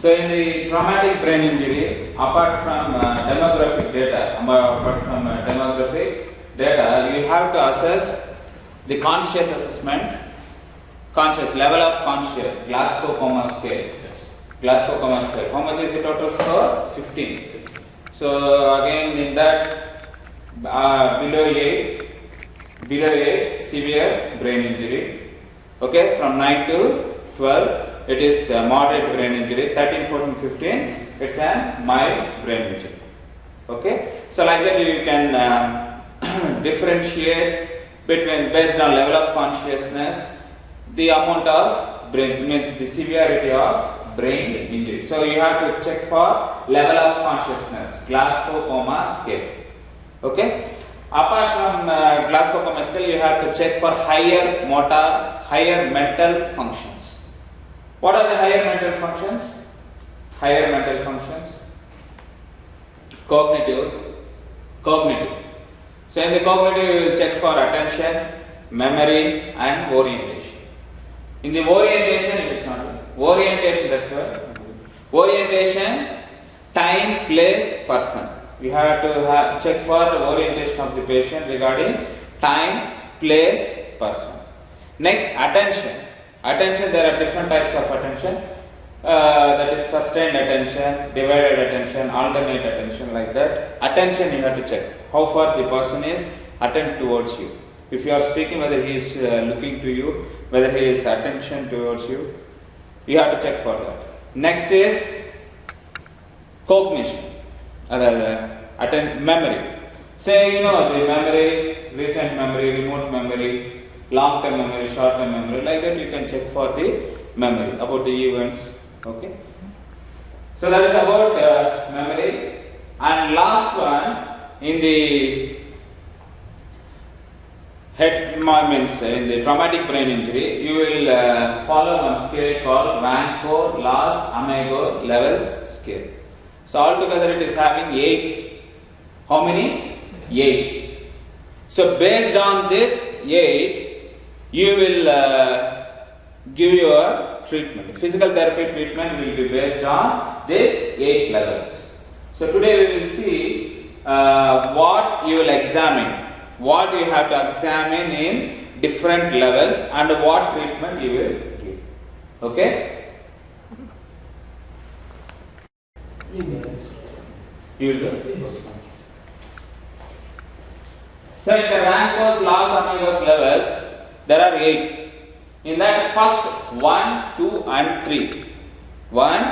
So in the traumatic brain injury, apart from demographic data, you have to assess the conscious assessment, conscious level of conscious, Glasgow Coma scale. Yes. Glasgow Coma scale. How much is the total score? 15. So again in that below 8 severe brain injury. Okay, from 9 to 12 it is moderate brain injury. 13, 14, 15 it's a mild brain injury. Okay, so like that you can differentiate between based on level of consciousness, the amount of brain, means the severity of brain injury. So you have to check for level of consciousness, Glasgow Coma scale. Okay. Apart from Glasgow Coma scale, you have to check for higher mental functions. What are the higher mental functions? Higher mental functions. Cognitive. So in the cognitive, you will check for attention, memory, and orientation. In the orientation, it is not orientation. That's why orientation, time, place, person. We have to check for orientation of the patient regarding time, place, person. Next, attention. Attention, there are different types of attention. That is sustained attention, divided attention, alternate attention, like that. Attention you have to check how far the person is attentive towards you. If you are speaking, whether he is looking to you, whether he is attention towards you, you have to check for that. Next is cognition, memory. Say the memory, recent memory, remote memory, long-term memory, short-term memory, like that you can check for the memory about the events. Okay. So that is about memory. And last one, in the head movements, in the traumatic brain injury, you will follow one scale called Ranco-Lass-Amigo levels scale. So altogether it is having 8. How many? 8. So based on this 8, you will give your treatment. Physical therapy treatment will be based on this 8 levels. So today we will see what you will examine, what you have to examine in different levels and what treatment you will give. Okay? You will do. So in the Ranco-Lass-Amigo levels, there are 8. In that first 1, 2 and 3. 1,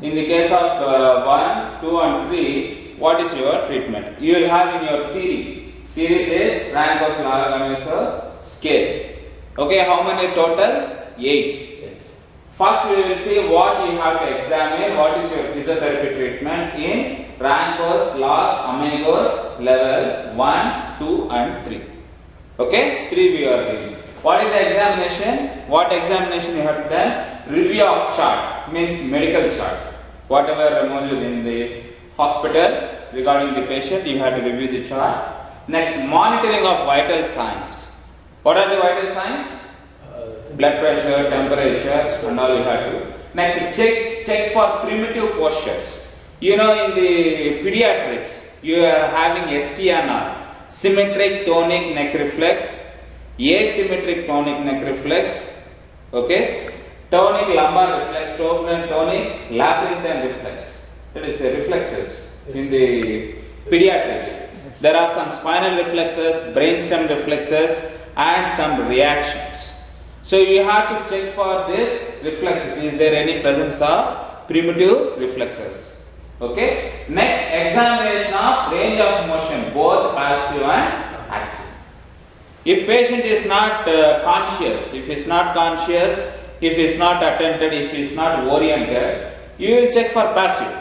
in the case of 1, 2 and 3, what is your treatment? You will have in your theory. Theory is Ranco-Lass-Amigo scale. Okay, how many total? 8. First we will see what you have to examine, what is your physiotherapy treatment in Ranco-Lass-Amigo level 1, 2 and 3. Okay, 3 we are doing. What is the examination? What examination you have done? Review of chart, means medical chart. Whatever modules in the hospital regarding the patient, you have to review the chart. Next, monitoring of vital signs. What are the vital signs? Blood pressure, temperature, and all you have to. Next, check for primitive postures. In the pediatrics, you are having STNR, symmetric tonic neck reflex, asymmetric tonic neck reflex, okay, tonic lumbar reflex, tonic labyrinthine reflex. That is the reflexes in the pediatrics. There are some spinal reflexes, brainstem reflexes, and some reactions. So you have to check for this reflexes. Is there any presence of primitive reflexes? Okay. Next, examination of range of motion, both passive and active. If patient is not conscious, if he is not attentive, if he is not oriented, you will check for passive.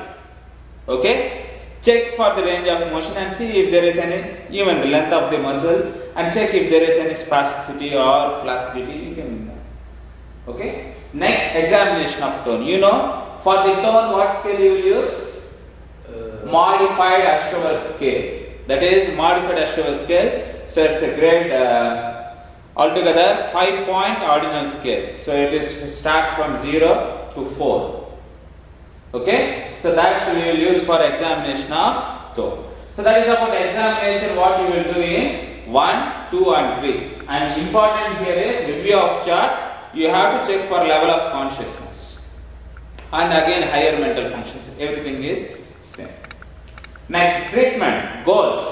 Okay. Check for the range of motion and see if there is any, even the length of the muscle, and check if there is any spasticity or flaccidity. You can. Okay. Next, examination of tone. For the tone, what scale you will use? Modified Ashkenazi scale. That is modified Ashkenazi scale. So it's a grade altogether 5-point ordinal scale. So it starts from 0 to 4. Okay, so that we will use for examination of toe. So that is about examination what you will do in 1, 2 and 3. And important here is review of chart. You have to check for level of consciousness. And again higher mental functions. Everything is same. Next, treatment, goals.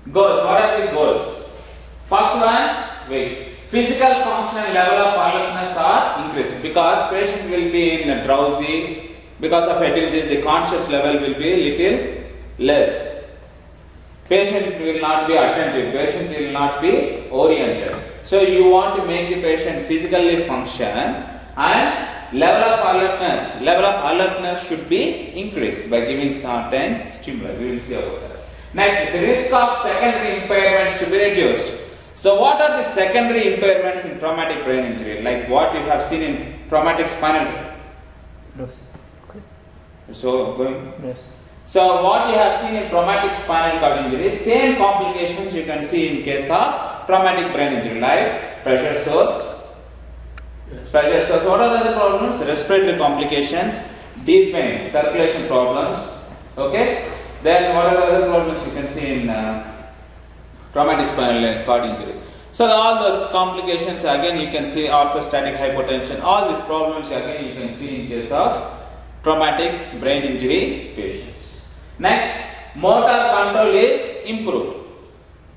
Goals, what are the goals? First one, wait. Physical function and level of alertness are increased because patient will be in drowsy. Because of activity, the conscious level will be little less. Patient will not be attentive, patient will not be oriented. So you want to make the patient physically function and level of alertness should be increased by giving certain stimuli. We will see about that. Next, the risk of secondary impairments to be reduced. So what are the secondary impairments in traumatic brain injury? Like what you have seen in traumatic spinal. Yes. Okay. So going. Yes. So what you have seen in traumatic spinal cord injury, same complications you can see in case of traumatic brain injury, like pressure sores. Yes. Pressure sores. What are the other problems? Respiratory complications, deep vein, circulation problems. Okay. Then what are the other problems you can see in traumatic spinal cord injury? So all those complications again you can see orthostatic hypotension. All these problems again you can see in case of traumatic brain injury patients. Next, motor control is improved.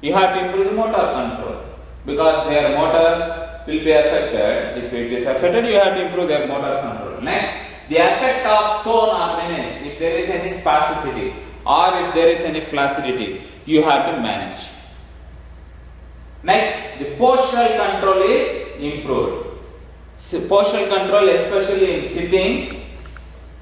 You have to improve the motor control because their motor will be affected. If it is affected, you have to improve their motor control. Next, the effect of tone are managed. If there is any spasticity or if there is any flaccidity, you have to manage. Next, the postural control is improved. So postural control, especially in sitting.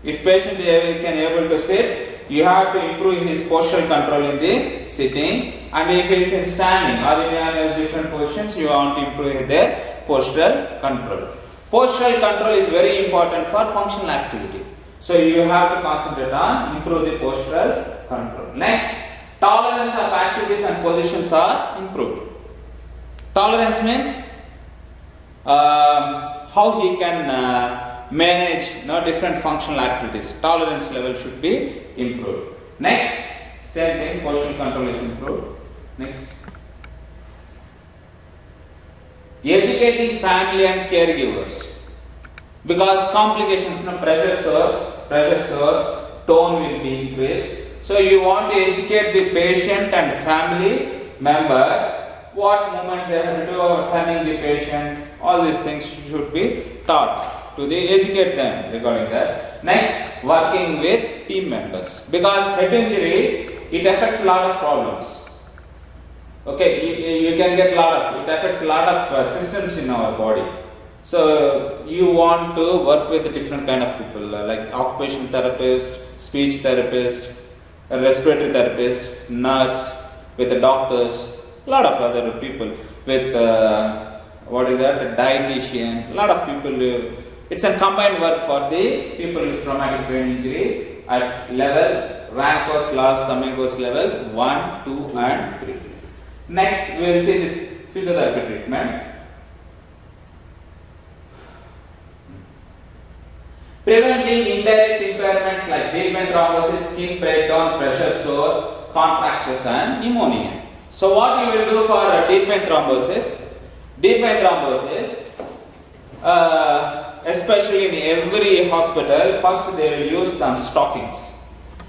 If patient can able to sit, you have to improve his postural control in the sitting. And if he is in standing or in any different positions, you want to improve their postural control. Postural control is very important for functional activity. So you have to concentrate on improve the postural control. Next, tolerance of activities and positions are improved. Tolerance means how he can manage different functional activities. Tolerance level should be improved. Next, same thing, postural control is improved. Next, educating family and caregivers because complications, pressure source, tone will be increased. So you want to educate the patient and family members what movements they have to do, turning the patient, all these things should be taught to educate them regarding that. Next, working with team members because head injury it affects a lot of problems. Okay, you can get it affects a lot of systems in our body. So you want to work with different kind of people like occupational therapist, speech therapist, a respiratory therapist, nurse, with the doctors, a lot of other people with a dietitian, a lot of people. It's a combined work for the people with traumatic brain injury at level Ranco's laws, Domingo's levels 1, 2 and 3. Next, we will see the physiotherapy treatment. Preventing indirect impairments like deep vein thrombosis, skin breakdown, pressure sore, contractures and pneumonia. So what you will do for deep vein thrombosis? Deep vein thrombosis, especially in every hospital, first they will use some stockings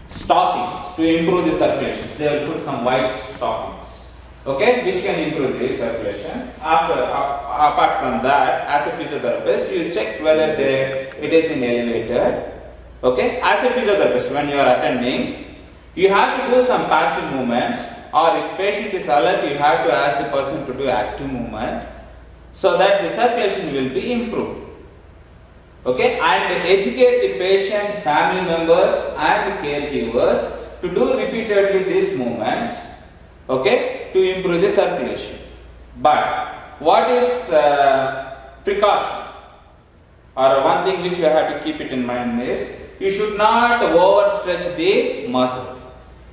to improve the circulation. They will put some white stockings, okay, which can improve the circulation. Apart from that, as a physiotherapist, you check whether it is in elevated. Okay, as a physiotherapist, when you are attending, you have to do some passive movements, or if patient is alert, you have to ask the person to do active movement, so that the circulation will be improved. Okay, and educate the patient, family members and caregivers to do repeatedly these movements, okay, to improve the circulation. But what is precaution, or one thing which you have to keep it in mind is, you should not overstretch the muscle.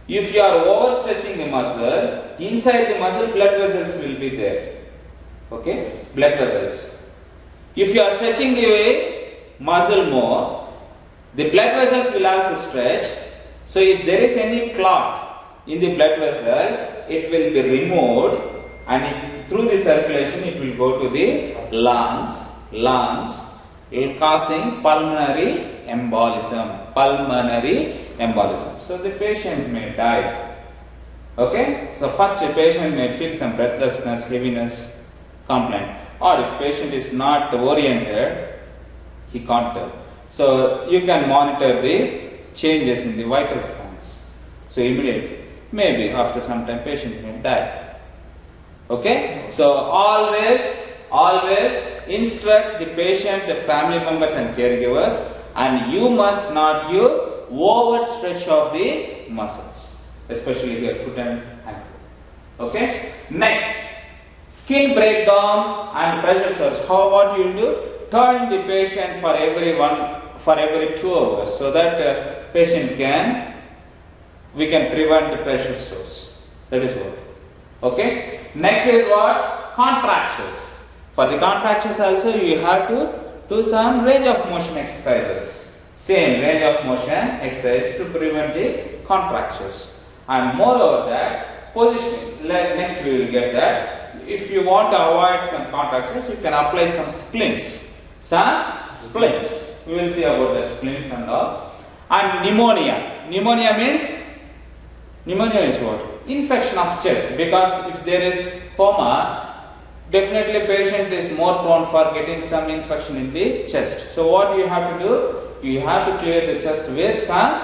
If you are overstretching the muscle, inside the muscle blood vessels will be there. Okay, blood vessels. If you are stretching the way, muscle more, the blood vessels will also stretch. So if there is any clot in the blood vessel, it will be removed, and through the circulation it will go to the lungs, causing pulmonary embolism. So the patient may die. Okay, so first the patient may feel some breathlessness, heaviness, complaint, or if patient is not oriented, he can't tell. So you can monitor the changes in the vital signs. So immediately, maybe after some time, patient may die. Okay, so always instruct the patient, the family members and caregivers, and you must not use overstretch of the muscles, especially here foot and ankle. Okay, next, skin breakdown and pressure source. What you will do? Turn the patient for every 2 hours, so that we can prevent the pressure source. That is what. Okay. Next is what? Contractions. For the contractions also you have to do some range of motion exercises. Same range of motion exercise to prevent the contractions. And moreover that, positioning. Next we will get that. If you want to avoid some contractions, you can apply some splints. We will see about the splints and all. And pneumonia. Pneumonia is what? Infection of chest. Because if there is POMA, definitely patient is more prone for getting some infection in the chest. So what you have to do? You have to clear the chest with some,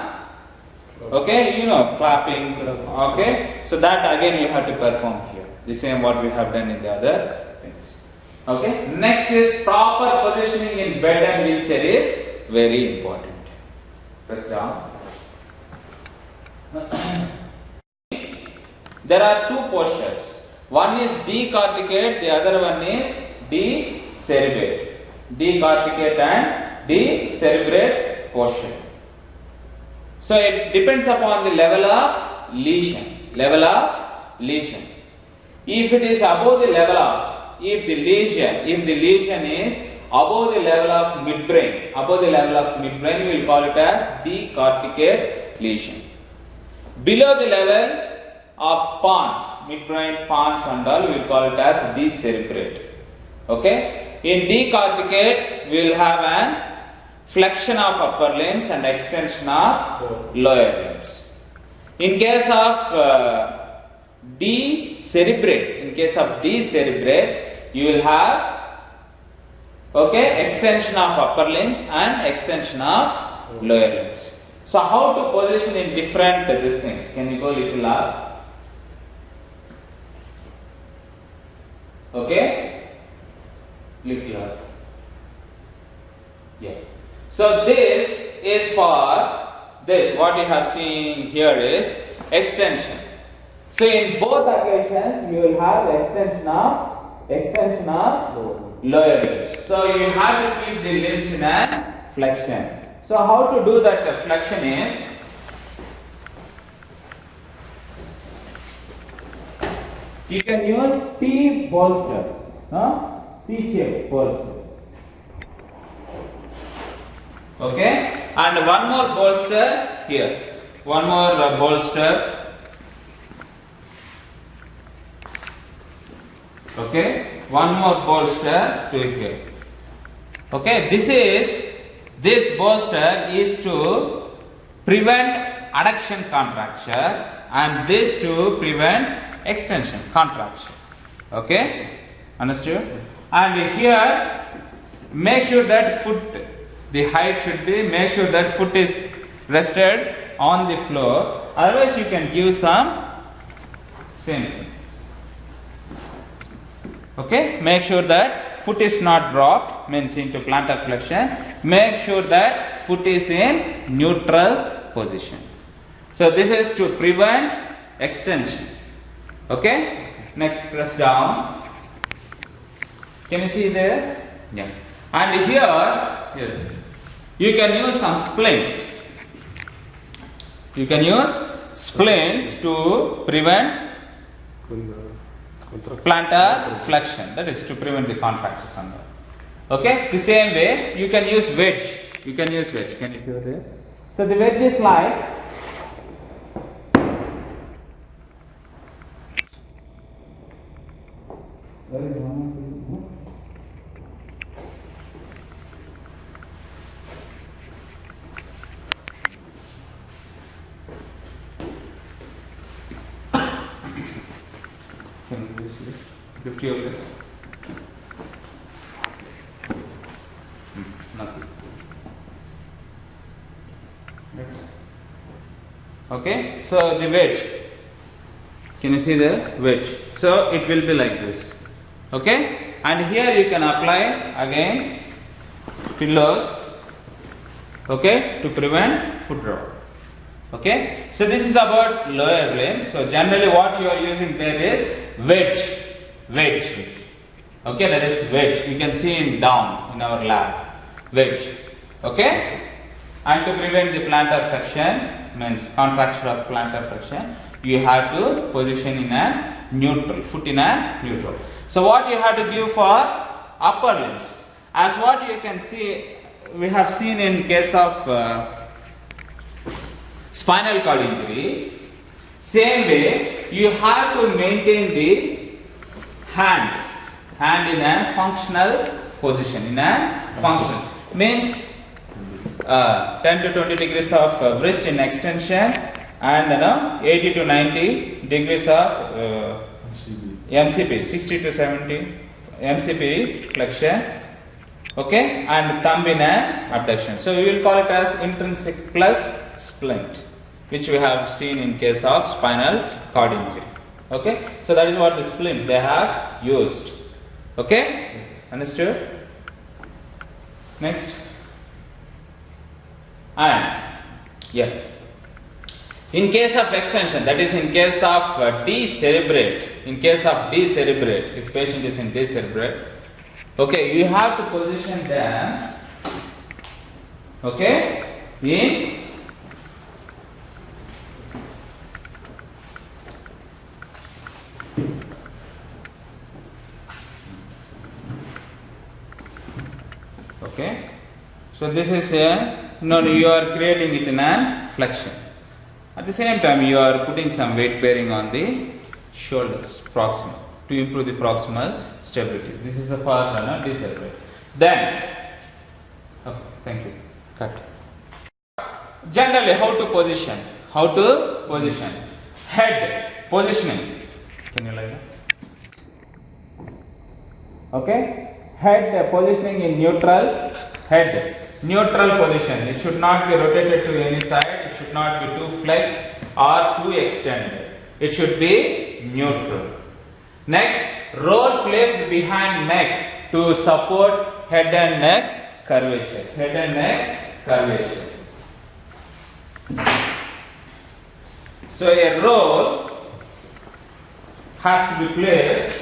okay, clapping. Okay, so that again you have to perform here. The same what we have done in the other things. Okay. Next is proper positioning in bed and wheelchair is very important. Press down. There are two postures. One is decorticate, the other one is decerebrate. Decorticate and decerebrate posture. So it depends upon the level of lesion. If it is above the level of, if the lesion is above the level of midbrain, we will call it as decorticate lesion. Below the level of pons, midbrain, pons and all, we will call it as decerebrate. Okay? In decorticate, we will have an flexion of upper limbs and extension of lower limbs. In case of decerebrate, you will have, okay, extension of upper limbs and extension of lower limbs. So how to position in different these things? Can you go little up? Okay, little up. Yeah. So this is for this. What you have seen here is extension. So in both occasions, you will have extension of lower limbs. So you have to keep the limbs in a flexion. So how to do that flexion is, you can use T bolster, T-shaped bolster. Okay, and one more bolster here. One more bolster. Okay, one more bolster to here. Okay, this bolster is to prevent adduction contracture, and this to prevent extension contraction. Okay, understood? And here, make sure that the height should be, make sure that foot is rested on the floor. Otherwise, you can give some same thing. Okay, make sure that foot is not dropped, means into plantar flexion. Make sure that foot is in neutral position. So this is to prevent extension. Okay, next press down. Can you see there? Yeah. And here you can use some splints. You can use splints to prevent plantar flexion, that is to prevent the contractions on that. Okay, the same way you can use wedge. You can use wedge. Can you show there? So the wedge is like lift your legs. Nothing. Okay, so the wedge. Can you see the wedge? So it will be like this. Okay, and here you can apply again pillows. Okay, to prevent foot drop. Okay, so this is about lower limb. So generally, what you are using there is wedge. Okay, that is wedge. You can see in down in our lab, wedge. Okay, and to prevent the plantar flexion, means contraction of plantar flexion, you have to position in a neutral, foot in a neutral. So what you have to give for upper limbs, as what you can see, we have seen in case of spinal cord injury. Same way, you have to maintain the hand in a functional position. In a function means 10 to 20 degrees of wrist in extension, and 80 to 90 degrees of MCP, 60 to 70 MCP flexion. Okay, and thumb in an abduction. So we will call it as intrinsic plus splint, which we have seen in case of spinal cord injury. Okay, so that is what the splint they have used. Okay, yes. Understood? Next, and yeah, in case of extension, that is in case of decerebrate. In case of decerebrate, if patient is in decerebrate, okay, you have to position them. Okay, in okay, so this is a you are creating it in a flexion. At the same time, you are putting some weight bearing on the shoulders proximal to improve the proximal stability. This is a for decerebrate. Then, okay, thank you. Cut. Generally, how to position? How to position? Head positioning. Can you like that? Okay. Head positioning in neutral. Head neutral position. It should not be rotated to any side. It should not be too flexed or too extended. It should be neutral. Next, roll placed behind neck to support head and neck curvature. Head and neck curvature. So a roll has to be placed.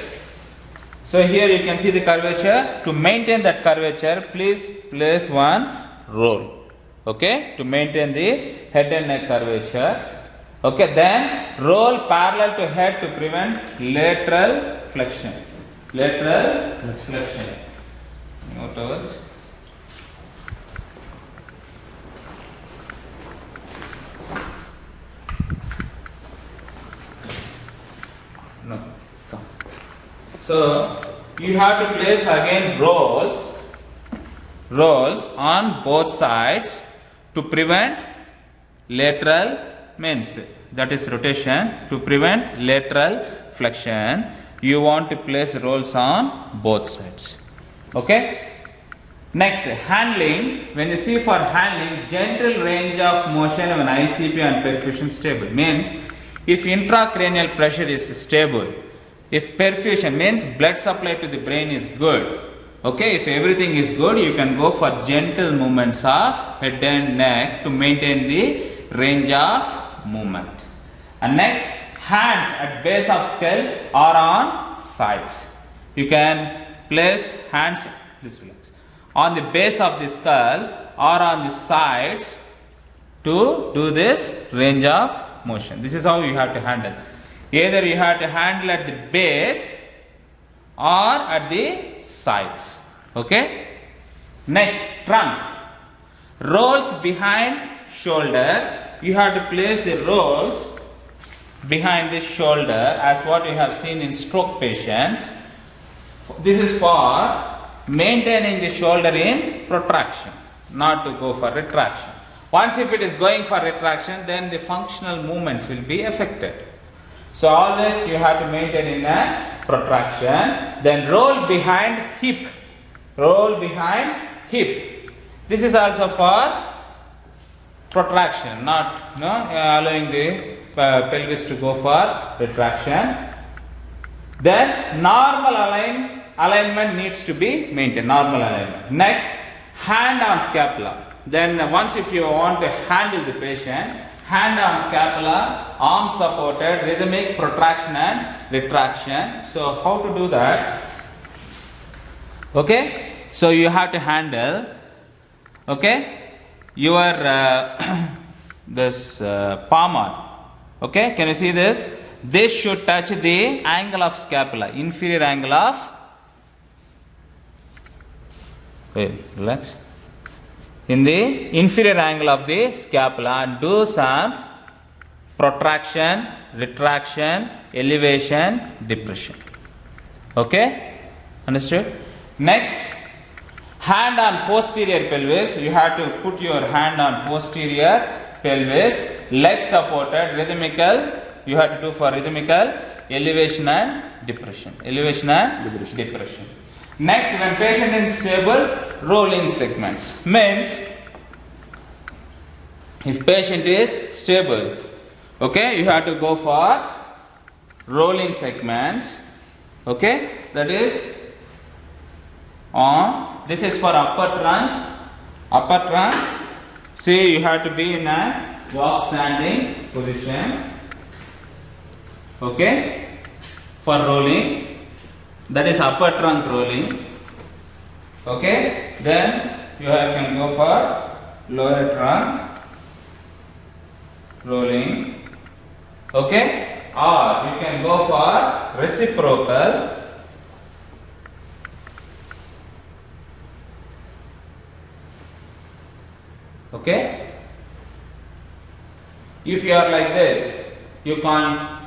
So here you can see the curvature. To maintain that curvature, please place one roll. Okay, to maintain the head and neck curvature. Okay, then roll parallel to head to prevent lateral flexion. Lateral flexion. More towards. No, come. So you have to place again rolls on both sides to prevent lateral, means that is rotation, to prevent lateral flexion. You want to place rolls on both sides. Okay. Next, handling. When you see for handling, gentle range of motion when ICP and perfusion stable, means if intracranial pressure is stable, if perfusion means blood supply to the brain is good. Okay, if everything is good, you can go for gentle movements of head and neck to maintain the range of movement. And next, hands at base of skull or on sides. You can place hands, please relax, on the base of the skull or on the sides to do this range of motion. This is how you have to handle. Either you have to handle at the base or at the sides. Okay, Next, trunk. Rolls behind shoulder. You have to place the rolls behind the shoulder as what you have seen in stroke patients. This is for maintaining the shoulder in protraction, not to go for retraction. Once if it is going for retraction, then the functional movements will be affected. So always you have to maintain in a protraction. Then roll behind hip. Roll behind hip. This is also for protraction, not allowing the pelvis to go for retraction. Then normal alignment needs to be maintained. Normal alignment. Next, hand on scapula. Then once if you want to handle the patient, hand on scapula, arm supported, rhythmic protraction and retraction. So how to do that? Okay, so you have to handle, okay, your this palm on. Okay, can you see this? This should touch the angle of scapula, inferior angle of. Wait, relax. In the inferior angle of the scapula, and do some protraction, retraction, elevation, depression. Okay, understood? Next, hand on posterior pelvis. You have to put your hand on posterior pelvis, leg supported, rhythmical. You have to do for rhythmical elevation and depression. Elevation and depression. Next, when patient is stable, rolling segments. Means, if patient is stable, okay, you have to go for rolling segments. Okay, that is on. This is for upper trunk. Upper trunk. See, you have to be in a walk standing position. Okay, for rolling. That is upper trunk rolling. Okay, then you can go for lower trunk rolling. Okay, or you can go for reciprocal. Okay, if you are like this, you can't.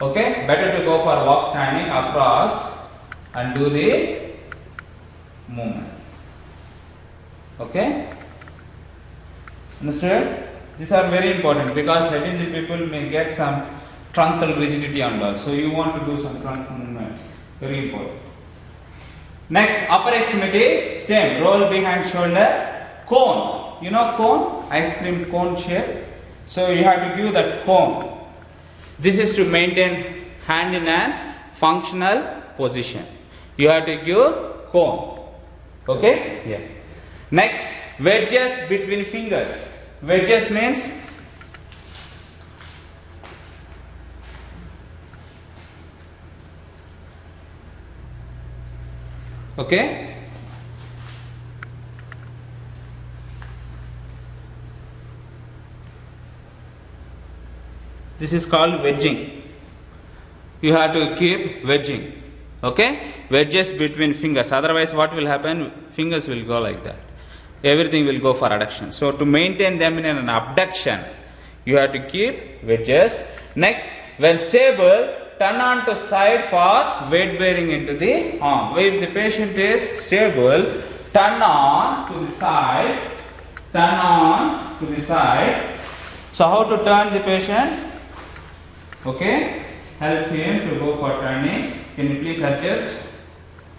Okay, better to go for walk standing across and do the movement. Okay, understood? These are very important because head injury people may get some truncal rigidity and all. So you want to do some trunk movement. Very important. Next, upper extremity, same. Roll behind shoulder. Cone. You know cone? Ice cream cone shape. So you have to give that cone. This is to maintain hand in a functional position. You have to give cone. Okay? Yeah. Next, wedges between fingers. Wedges means okay. This is called wedging. You have to keep wedging. Okay? Wedges between fingers. Otherwise, what will happen? Fingers will go like that. Everything will go for adduction. So, to maintain them in an abduction, you have to keep wedges. Next, when stable, turn on to side for weight bearing into the arm. If the patient is stable, turn on to the side. Turn on to the side. So, how to turn the patient? Okay, help him to go for turning. Can you please adjust?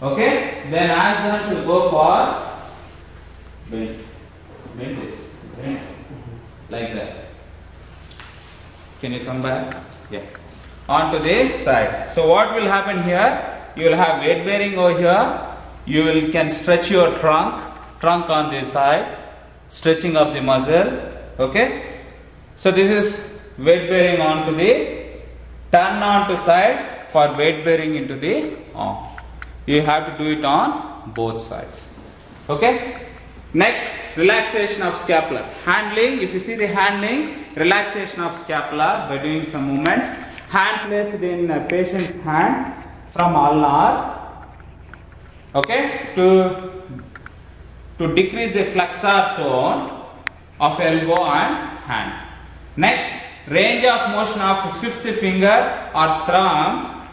Okay, then ask them to go for bend this, bend like that. Can you come back? Yeah. On to the side. So what will happen here? You will have weight bearing over here. You can stretch your trunk on the side, stretching of the muscle. Okay. So this is weight bearing onto the. Turn on to side for weight bearing into the arm. You have to do it on both sides. Okay. Next, relaxation of scapula. Handling. If you see the handling, relaxation of scapula by doing some movements. Hand placed in a patient's hand from ulnar. Okay. To to decrease the flexor tone of elbow and hand. Next, range of motion of fifth finger or thumb.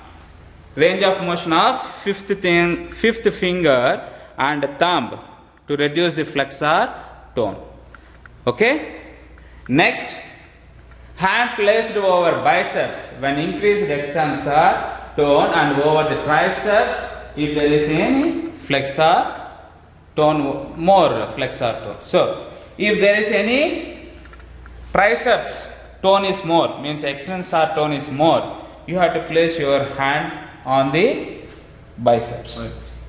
Range of motion of fifth finger and thumb to reduce the flexor tone. Okay. Next, hand placed over biceps when increased extensor tone and over the triceps if there is any flexor tone, more flexor tone. So, if there is any triceps tone is more, means extensor tone is more, you have to place your hand on the biceps.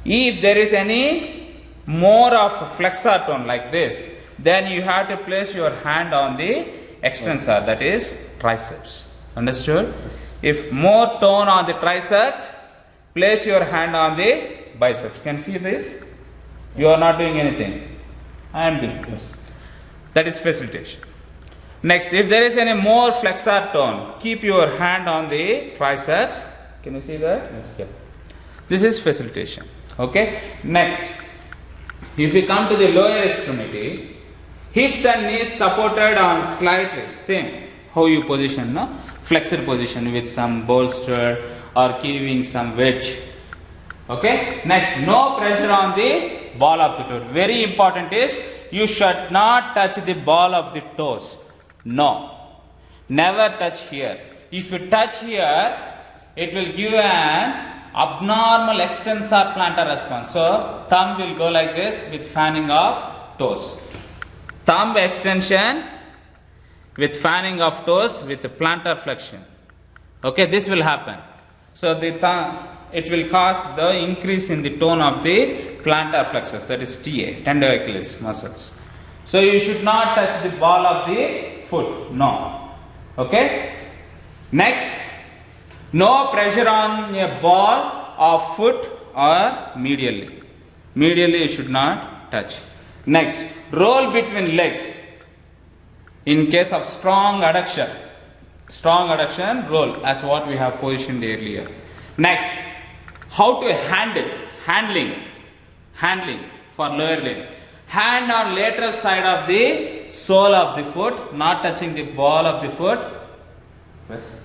If there is any more of flexor tone like this, then you have to place your hand on the extensor, that is triceps. Understood? Yes. If more tone on the triceps, place your hand on the biceps. Can you see this? You are not doing anything. I am doing. Yes. That is facilitation. Next, if there is any more flexor tone, keep your hand on the triceps. Can you see that? Yes. Yeah. This is facilitation. Okay. Next, if we come to the lower extremity, hips and knees supported on slightly, same how you position, no? Flexor position with some bolster or giving some wedge. Okay. Next, no pressure on the ball of the toe. Very important is you should not touch the ball of the toes. No. Never touch here. If you touch here, it will give an abnormal extensor plantar response. So, thumb will go like this with fanning of toes. Thumb extension with fanning of toes with plantar flexion. Okay, this will happen. So, the thumb, it will cause the increase in the tone of the plantar flexors, that is TA, tender Achilles muscles. So, you should not touch the ball of the foot. No. Okay. Next, no pressure on a ball of foot or medially. Medially you should not touch. Next, roll between legs. In case of strong adduction, roll as what we have positioned earlier. Next, how to handling for lower limb. Hand on lateral side of the sole of the foot, not touching the ball of the foot. Yes.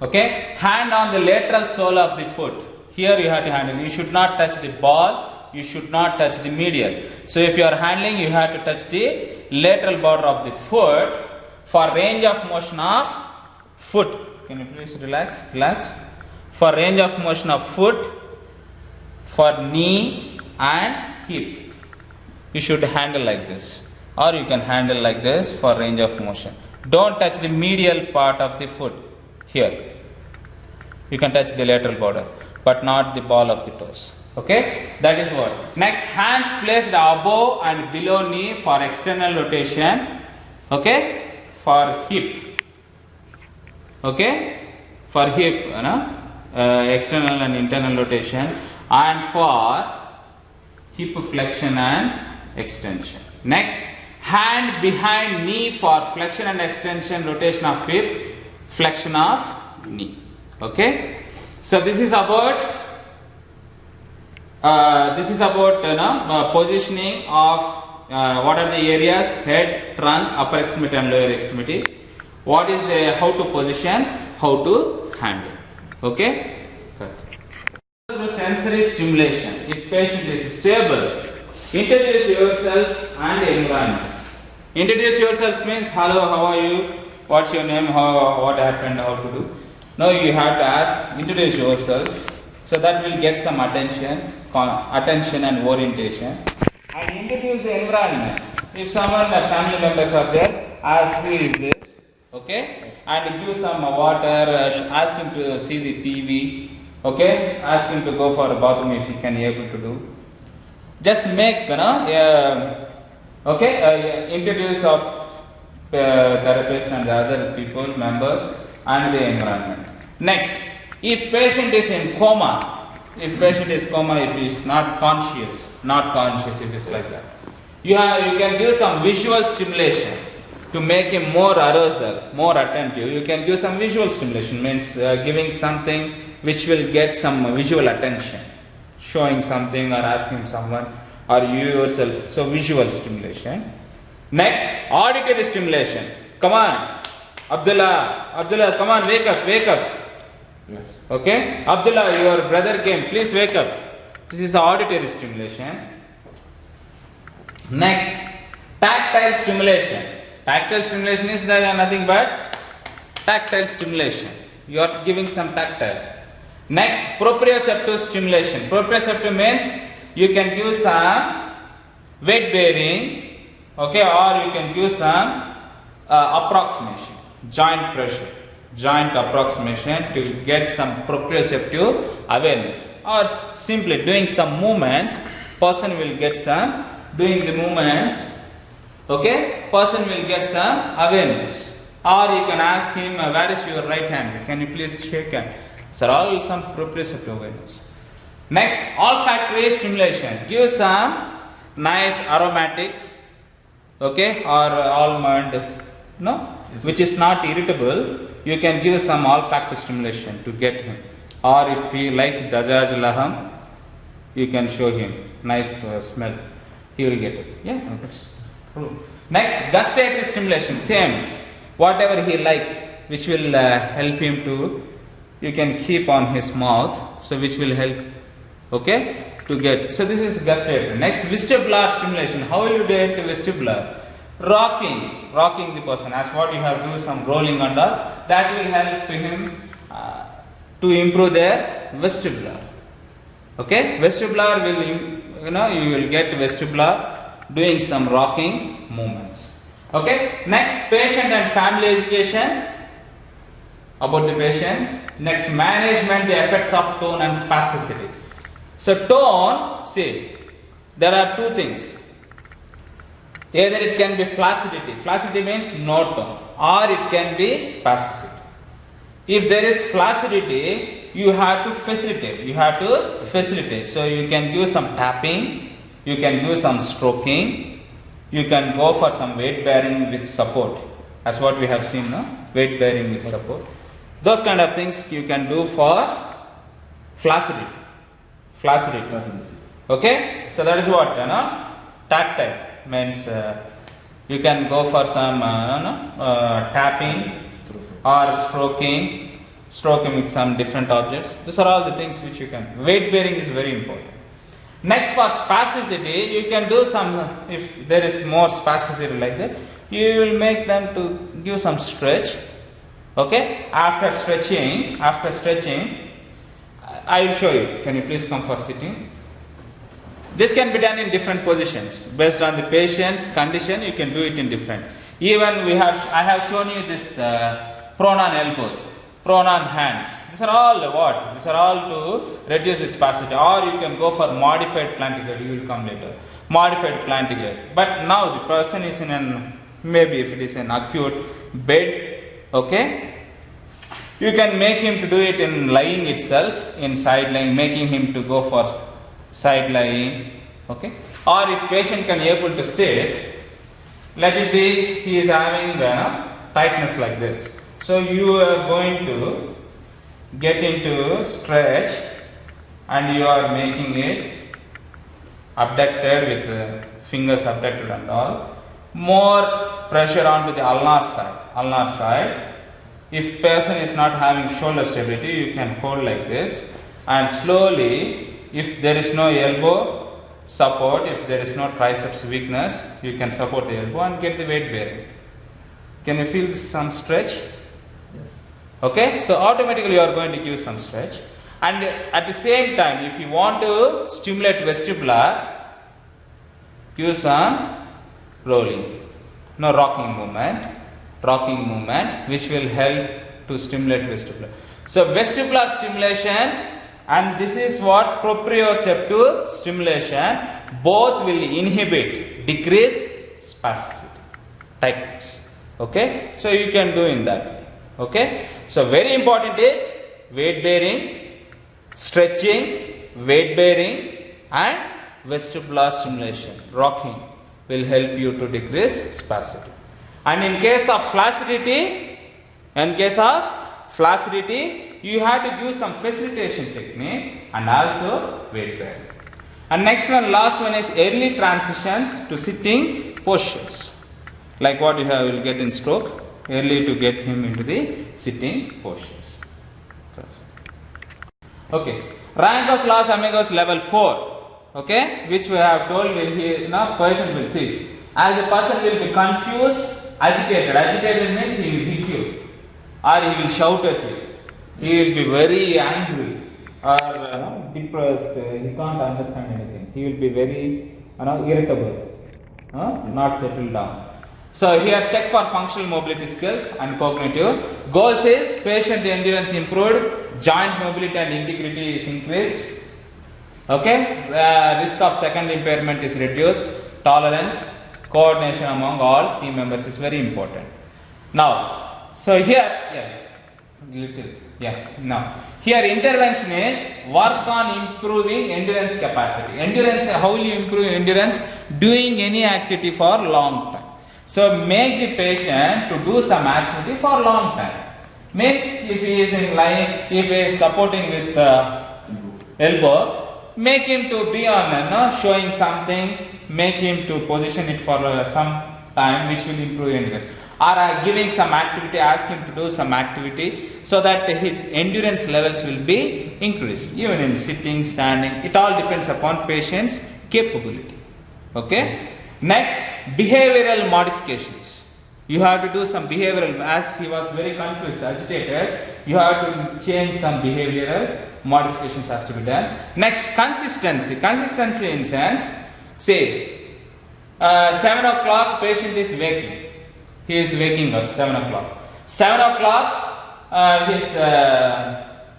Okay, hand on the lateral sole of the foot. Here you have to handle. You should not touch the ball. You should not touch the medial. So if you are handling, you have to touch the lateral border of the foot for range of motion of foot. Can you please relax? Relax. For range of motion of foot, for knee and hip, you should handle like this, or you can handle like this for range of motion. Don't touch the medial part of the foot. Here you can touch the lateral border, but not the ball of the toes. Okay, that is what. Next, hands placed above and below knee for external rotation. Okay, for hip. Okay, for hip, external and internal rotation, and for hip flexion and extension. Next, hand behind knee for flexion and extension, rotation of hip, flexion of knee. Okay, so this is about positioning of what are the areas: head, trunk, upper extremity and lower extremity. What is the how to position, how to handle. Okay. Through sensory stimulation. If patient is stable, introduce yourself and environment. Introduce yourself means hello, how are you? What's your name? What happened? How to do? Now you have to ask, introduce yourself. So that will get some attention and orientation. And introduce the environment. If someone, family members are there, ask who is this, okay? And give some water, ask him to see the TV, okay? Ask him to go for a bathroom if he can able to do. Just make, introduce of therapist and the other people, members, and the environment. Next, if patient is in coma, if he is not conscious, if it is like that, you can give some visual stimulation. to make him more arousal, more attentive, you can give some visual stimulation, means giving something which will get some visual attention, showing something or asking someone or you yourself. So visual stimulation. Next, auditory stimulation. Come on, Abdullah, come on, wake up. Yes. Okay, Abdullah, your brother came, please wake up. This is auditory stimulation. Next, tactile stimulation. Tactile stimulation is nothing but tactile stimulation. You are giving some tactile. Next, proprioceptive stimulation. Proprioceptive means you can give some weight bearing, okay, or you can give some approximation, joint pressure, joint approximation to get some proprioceptive awareness, or simply doing some movements. Person will get some doing the movements. Okay, person will get some awareness. Or you can ask him, where is your right hand? Can you please shake hand? These are all some proprioceptive awareness. Next, olfactory stimulation. Give some nice aromatic, okay, or almond, no, yes, which is not irritable. You can give some olfactory stimulation to get him. Or if he likes Dajaj Laham, you can show him nice smell. He will get it. Yeah, that's true. Next, gustatory stimulation. Same. Whatever he likes, which will help him to, you can keep on his mouth. So which will help, okay, to get. So this is gustatory. Next, vestibular stimulation. How will you do it? Vestibular. Rocking the person. As what you have to do, some rolling and all. That will help him to improve their vestibular. Okay, vestibular will, you will get vestibular doing some rocking movements. Okay, next, patient and family education about the patient. Next, management the effects of tone and spasticity. So tone, see, there are two things. Either it can be flaccidity. Flaccidity means no tone, or it can be spasticity. If there is flaccidity, you have to facilitate. So you can give some tapping, you can give some stroking, you can go for some weight bearing with support. That's what we have seen, no? Weight bearing with support. Those kind of things you can do for flaccidity. Okay? So that is what, tactile means you can go for some tapping or stroking with some different objects. These are all the things which you can. Weight bearing is very important. Next, for spasticity, you can do some, if there is more spasticity like that, you will make them to give some stretch. Okay, after stretching, I will show you. Can you please come for sitting? This can be done in different positions based on the patient's condition. You can do it in different. Even I have shown you this pronon elbows, pronon hands. These are all what? These are all to reduce the spasticity. Or you can go for modified plantigrade. You will come later. Modified plantigrade. But now the person is in maybe if it is an acute bed. Okay, you can make him to do it in lying itself, in side lying, making him to go for side lying. Okay, or if patient can able to sit, let it be he is having tightness like this. So you are going to get into stretch and you are making it abducted with fingers abducted and all. More pressure onto the ulnar side. If person is not having shoulder stability, you can hold like this and slowly, if there is no elbow support, if there is no triceps weakness, you can support the elbow and get the weight bearing. Can you feel some stretch? Yes. Okay, so automatically you are going to give some stretch. And at the same time, if you want to stimulate vestibular, give some rocking movement, which will help to stimulate vestibular. So vestibular stimulation and this is what proprioceptive stimulation, both will decrease spasticity, tightness. Okay, so you can do in that way. Okay, so very important is weight bearing, stretching, weight bearing and vestibular stimulation, rocking will help you to decrease spasticity. And in case of flaccidity, you have to do some facilitation technique and also weight bearing. And next one, last one is early transitions to sitting postures. Like what you will get in stroke, early to get him into the sitting postures. Okay, Rangos-Los-Amigos level 4. Okay, which we have told here now person will see. As a person will be confused, agitated. Agitated means he will hit you or he will shout at you. He will be very angry or depressed. He can't understand anything. He will be very irritable, not settled down. So here check for functional mobility skills and cognitive. Goals is patient endurance improved, joint mobility and integrity is increased. Okay, risk of second impairment is reduced. Tolerance, coordination among all team members is very important. Now, so here, now here intervention is work on improving endurance capacity. Endurance, how will you improve endurance? Doing any activity for long time. So make the patient to do some activity for long time. Means if he is in lying, if he is supporting with elbow, make him to be on showing something, make him to position it for some time, which will improve endurance. Or giving some activity, ask him to do some activity so that his endurance levels will be increased, even in sitting, standing. It all depends upon patient's capability. Okay. Next, behavioral modifications. You have to do some behavioral, as he was very confused, agitated, you have to change some behavioral modifications has to be done. Next, consistency. Consistency in sense, say 7 o'clock patient is waking. He is waking up 7 o'clock. 7 o'clock his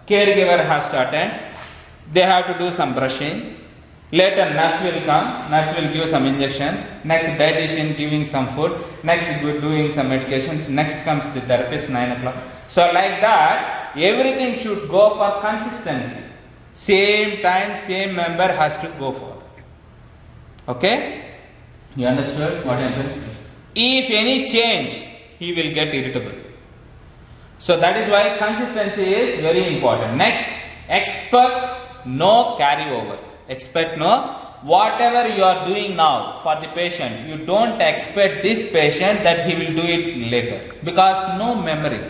caregiver has to attend. They have to do some brushing. Later nurse will come. Nurse will give some injections. Next dietitian giving some food. Next doing some medications. Next comes the therapist 9 o'clock. So like that, everything should go for consistency. Same time, same member has to go for. Okay? You understood what I mean? If any change, he will get irritable. So that is why consistency is very important. Next, expect no carryover. Expect no. Whatever you are doing now for the patient, you don't expect this patient that he will do it later. Because no memory.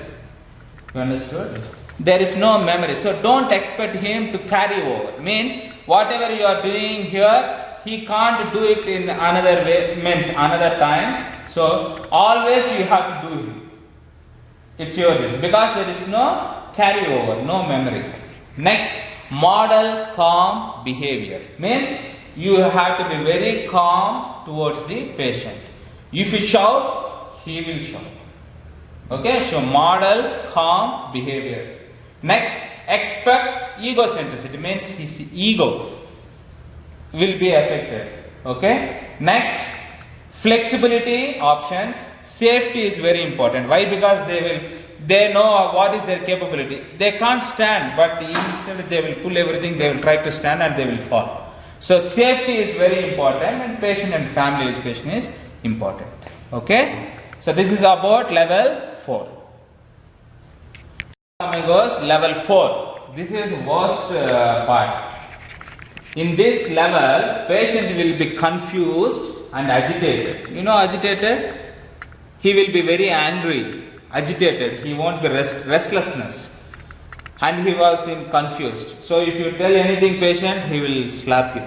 You understood? Yes. There is no memory. So don't expect him to carry over. Means whatever you are doing here, he can't do it in another way, means another time. So always you have to do it. It's yours. Because there is no carryover, no memory. Next, model calm behavior. Means you have to be very calm towards the patient. If you shout, he will shout. Okay, so model calm behavior. Next, expect egocentricity, means his ego will be affected. Okay. Next, flexibility options. Safety is very important. Why? Because they know what is their capability. They can't stand, but instead they will pull everything, they will try to stand and they will fall. So safety is very important and patient and family education is important. Okay. So this is about level 4. Amigos, level 4. This is worst part. In this level, patient will be confused and agitated. You know agitated? He will be very angry, agitated. He won't be restlessness. And he was confused. So if you tell anything patient, he will slap you.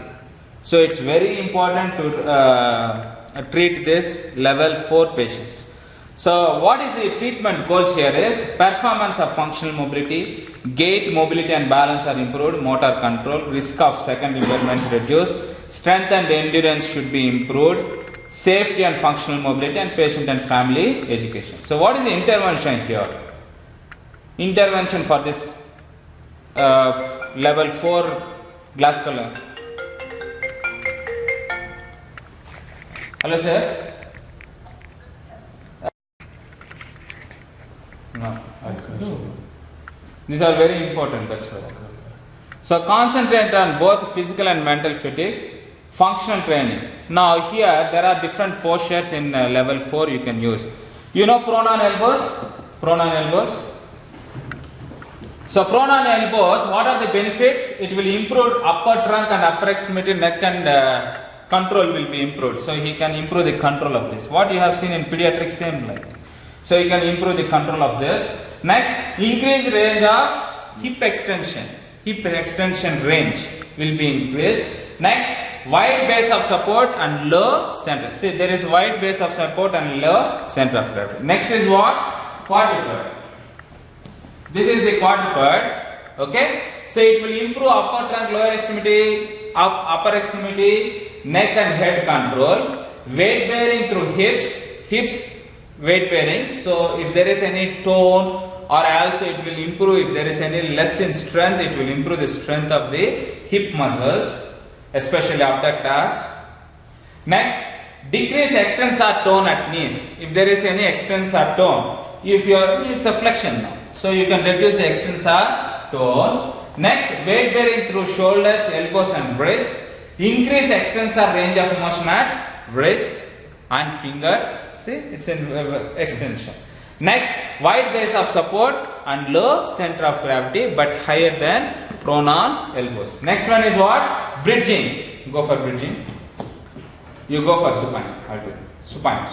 So it's very important to treat this level 4 patients. So what is the treatment goals here is performance of functional mobility, gait, mobility and balance are improved, motor control, risk of second impairments reduced, strength and endurance should be improved, safety and functional mobility and patient and family education. So what is the intervention here? Intervention for this level 4 glass color. Hello sir. No, these are very important, that's why. So concentrate on both physical and mental fatigue, functional training. Now here there are different postures in level 4 you can use. You know pronon elbows? Pronon elbows. So pronon elbows, what are the benefits? It will improve upper trunk and upper extremity, neck and control will be improved. So he can improve the control of this. What you have seen in pediatrics, same like that. So you can improve the control of this. Next, increase range of hip extension. Hip extension range will be increased. Next, wide base of support and low center. See, there is wide base of support and low center of gravity. Next is what? Quadruped. This is the quadruped. Okay. So it will improve upper trunk, lower extremity, upper extremity, neck and head control. Weight bearing through hips weight bearing. So if there is any tone, or also it will improve if there is any less in strength, it will improve the strength of the hip muscles, especially abductors. Next, decrease extensor tone at knees. If there is any extensor tone, it's a flexion now, so you can reduce the extensor tone. Next, weight bearing through shoulders, elbows and wrists. Increase extensor range of motion at wrist and fingers. See, it's an extension. Next, wide base of support and low center of gravity, but higher than pronon elbows. Next one is what? Bridging. Go for bridging. You go for supine. I'll do it. Supine.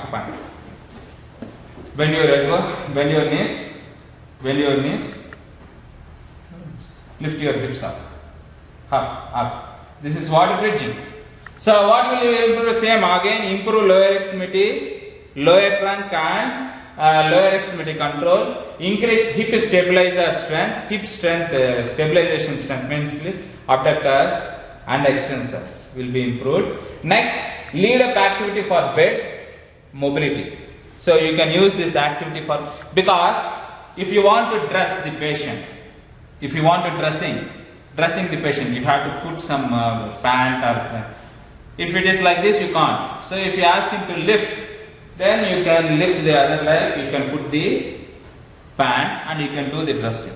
Bend your elbow, bend your knees. Lift your hips up. This is what? Bridging. So what will you improve? Same again, improve lower extremity, lower trunk and lower extremity control. Increase hip stabilizer strength. Hip strength, stabilization strength means abductors and extensors will be improved. Next, lead up activity for bed mobility. So you can use this activity for, because if you want to dress the patient, if you want to dressing the patient, you have to put some pant or if it is like this, you can't. So if you ask him to lift, then you can lift the other leg, you can put the pant and you can do the dressing.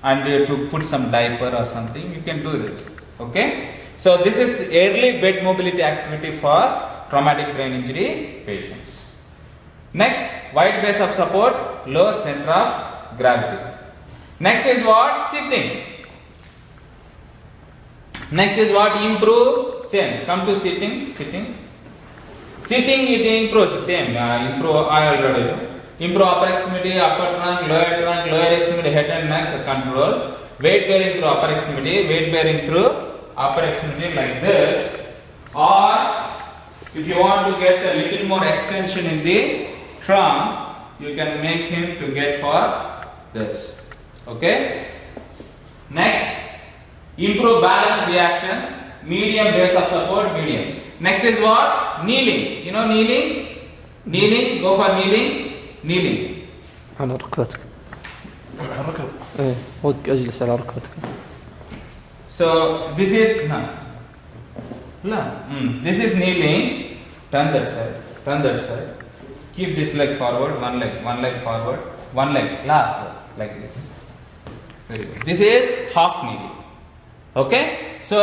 And to put some diaper or something, you can do that. Okay? So this is early bed mobility activity for traumatic brain injury patients. Next, wide base of support, low center of gravity. Next is what? Sitting. Next is what? Improve. Same. Come to sitting. Sitting it improves. Same. Improve. I already know. Improve upper extremity, upper trunk, lower extremity, head and neck control. Weight bearing through upper extremity, weight bearing through upper extremity like this. Or if you want to get a little more extension in the trunk, you can make him to get for this. Okay. Next, improve balance reactions, medium base of support, medium. Next is what? Kneeling. You know kneeling? Kneeling, go for kneeling. Kneeling. على ركبتك. ركب. إيه، اجلس على ركبتك. So this is this is kneeling. Turn that side. Keep this leg forward, one leg forward, one leg like this. Very good. This is half kneeling. Okay. So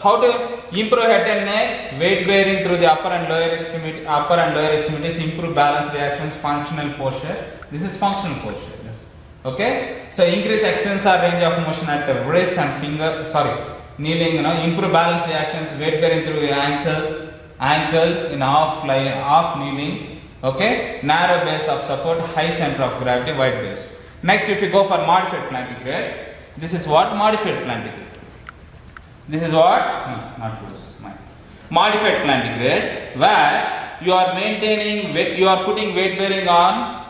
how to improve head and neck? Weight bearing through the upper and lower extremities, improve balance reactions, functional posture. This is functional posture. Yes. Okay. So increase extensor range of motion at the wrist and finger. Kneeling. Improve balance reactions. Weight bearing through the ankle in half kneeling. Okay. Narrow base of support, high center of gravity, wide base. Next, if you go for modified plantigrade, this is what? Modified plantigrade. This is what? No, not yours. Mine. Modified plantigrade, where you are maintaining, you are putting weight bearing on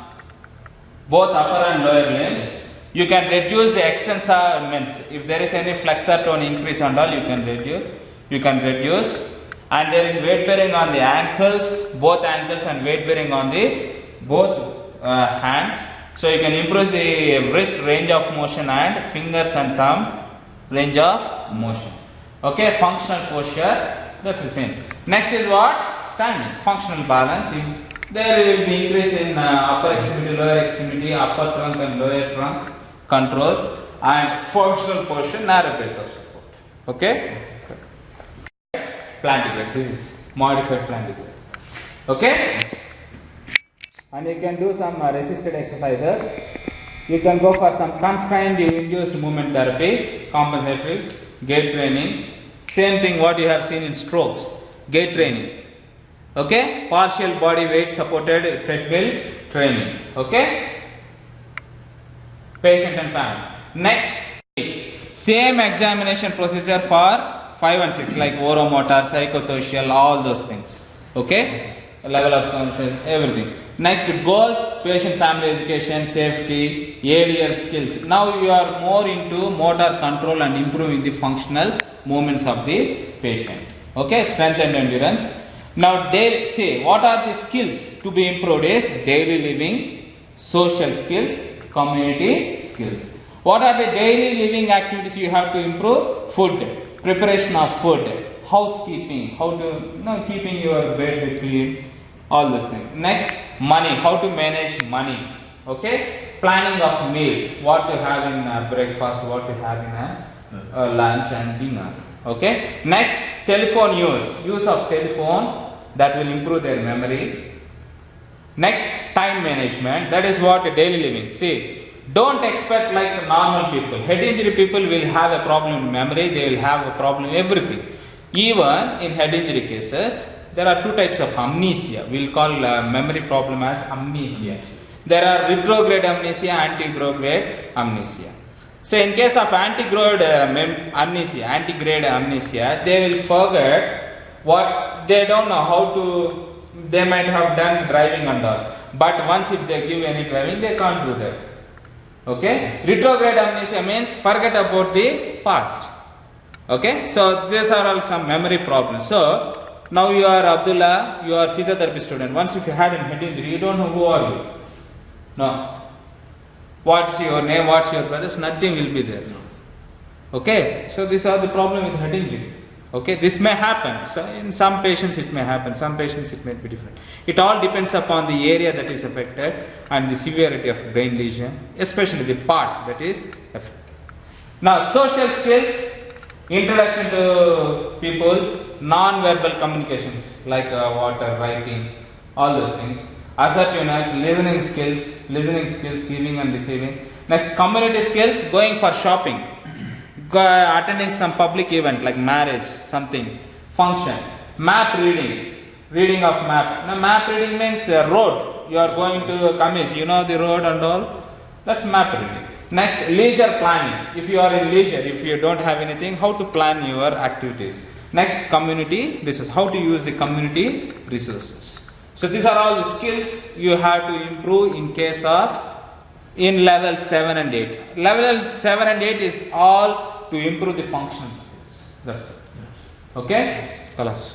both upper and lower limbs. You can reduce the extensor, means if there is any flexor tone increase and all, you can reduce. And there is weight bearing on the ankles, both ankles, and weight bearing on the both hands. So you can improve the wrist range of motion and fingers and thumb range of motion. Okay, functional posture, that's the same. Next is what? Standing, functional balance. There will be increase in upper extremity, lower extremity, upper trunk and lower trunk control, and functional posture, narrow base of support. Okay? Plantigrade, this is modified plantigrade. Okay? and you can do some resisted exercises. You can go for some constrained induced movement therapy, compensatory, gait training. Same thing what you have seen in strokes, gait training. Okay, partial body weight supported treadmill training. Okay, patient and family. Next, same examination procedure for 5 and 6 like oromotor, psychosocial, all those things. Okay, level of consciousness, everything. Next, goals, patient family education, safety, ADL skills. Now you are more into motor control and improving the functional movements of the patient. Okay, strength and endurance. Now, say what are the skills to be improved is daily living, social skills, community skills. What are the daily living activities you have to improve? Food, preparation of food, housekeeping, how to keeping your bed clean, all those things. Next, money, how to manage money. Okay, planning of meal, what to have in breakfast, what to have in lunch and dinner. Okay, next, telephone use of telephone, that will improve their memory. Next, time management, that is what daily living. See, don't expect like normal people. Head injury people will have a problem in memory, they will have a problem in everything. Even in head injury cases, there are two types of amnesia. We will call memory problem as amnesia. There are retrograde amnesia, antegrade amnesia. So in case of antegrade amnesia, they will forget what they don't know how to. They might have done driving and all, but once if they give any driving, they can't do that. Okay, retrograde amnesia means forget about the past. Okay, so these are all some memory problems. So now you are Abdullah, you are physiotherapy student. Once if you had a head injury, you don't know who are you. No. What's your name, what's your brothers, nothing will be there. Okay, so these are the problem with head injury. Okay, this may happen. So in some patients it may happen, some patients it may be different. It all depends upon the area that is affected and the severity of brain lesion, especially the part that is affected. Now, social skills, introduction to people, non-verbal communications like water, writing, all those things. Assertiveness, listening skills, giving and receiving. Next, community skills, going for shopping, attending some public event like marriage, something, function. Map reading of map. Now, map reading means road. You are going to Kamis, you know the road and all. That's map reading. Next, leisure planning. If you are in leisure, if you don't have anything, how to plan your activities. Next, community resources. How to use the community resources. So these are all the skills you have to improve in case of in level 7 and 8. Level 7 and 8 is all to improve the functional skills. That's it. Okay? Kalas.